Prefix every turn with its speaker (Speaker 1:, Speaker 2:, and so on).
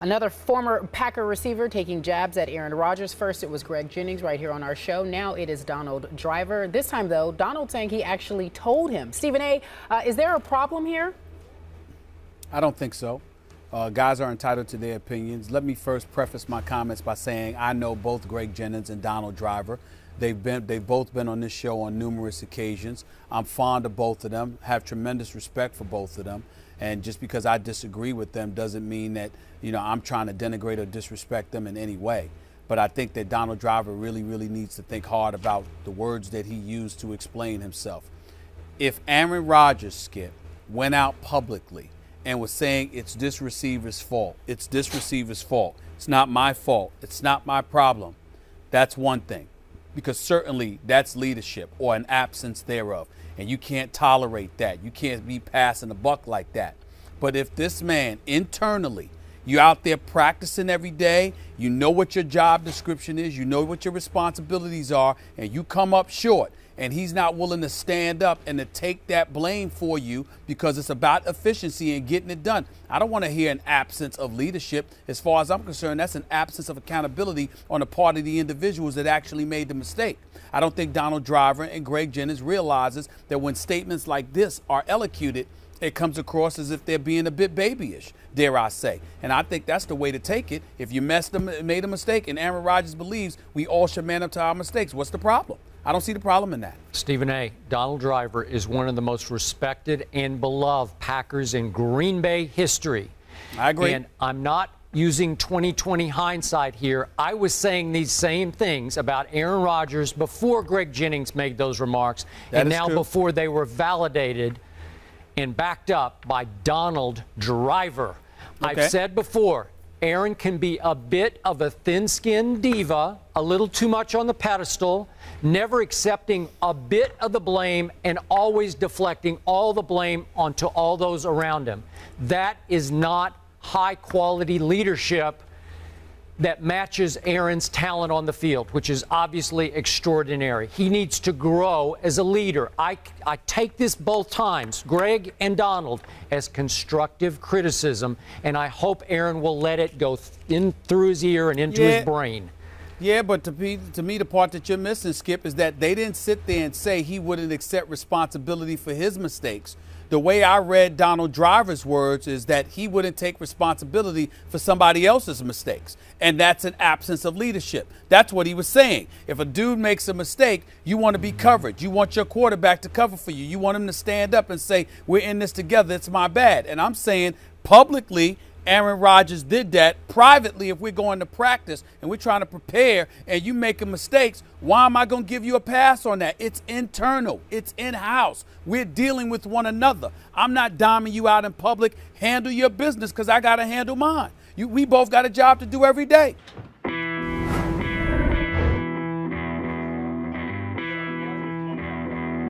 Speaker 1: Another former Packer receiver taking jabs at Aaron Rodgers. First, it was Greg Jennings right here on our show. Now it is Donald Driver. This time, though, Donald saying he actually told him. Stephen A., is there a problem here?
Speaker 2: I don't think so. Guys are entitled to their opinions. Let me first preface my comments by saying I know both Greg Jennings and Donald Driver. They've both been on this show on numerous occasions. I'm fond of both of them, have tremendous respect for both of them. And just because I disagree with them doesn't mean that, I'm trying to denigrate or disrespect them in any way. But I think that Donald Driver really needs to think hard about the words that he used to explain himself. If Aaron Rodgers, Skip, went out publicly and was saying it's this receiver's fault, it's this receiver's fault, it's not my fault, it's not my problem, that's one thing. Because certainly that's leadership or an absence thereof. And you can't tolerate that. You can't be passing the buck like that. But if this man internally, you're out there practicing every day, you know what your job description is, you know what your responsibilities are, and you come up short, and he's not willing to stand up and to take that blame for you because it's about efficiency and getting it done. I don't want to hear an absence of leadership. As far as I'm concerned, that's an absence of accountability on the part of the individuals that actually made the mistake. I don't think Donald Driver and Greg Jennings realizes that when statements like this are elocuted, it comes across as if they're being a bit babyish, dare I say. And I think that's the way to take it. If you made a mistake and Aaron Rodgers believes we all should man up to our mistakes, what's the problem? I don't see the problem in that.
Speaker 3: Stephen A., Donald Driver is one of the most respected and beloved Packers in Green Bay history.
Speaker 2: I agree.
Speaker 3: And I'm not using 20/20 hindsight here. I was saying these same things about Aaron Rodgers before Greg Jennings made those remarks, and now
Speaker 2: true.
Speaker 3: Before they were validated and backed up by Donald Driver.
Speaker 2: Okay.
Speaker 3: I've said before, Aaron can be a bit of a thin-skinned diva, a little too much on the pedestal, never accepting a bit of the blame and always deflecting all the blame onto all those around him. That is not high-quality leadership that matches Aaron's talent on the field, which is obviously extraordinary. He needs to grow as a leader. I take this both times, Greg and Donald, as constructive criticism, and I hope Aaron will let it go in through his ear and into his brain.
Speaker 2: Yeah, but to me, the part that you're missing, Skip, is that they didn't sit there and say he wouldn't accept responsibility for his mistakes. The way I read Donald Driver's words is that he wouldn't take responsibility for somebody else's mistakes. And that's an absence of leadership. That's what he was saying. If a dude makes a mistake, you want to be covered. You want your quarterback to cover for you. You want him to stand up and say, we're in this together. It's my bad. And I'm saying publicly, Aaron Rodgers did that. Privately, if we're going to practice and we're trying to prepare and you making mistakes, why am I going to give you a pass on that? It's internal. It's in-house. We're dealing with one another. I'm not diming you out in public. Handle your business because I got to handle mine. We both got a job to do every day.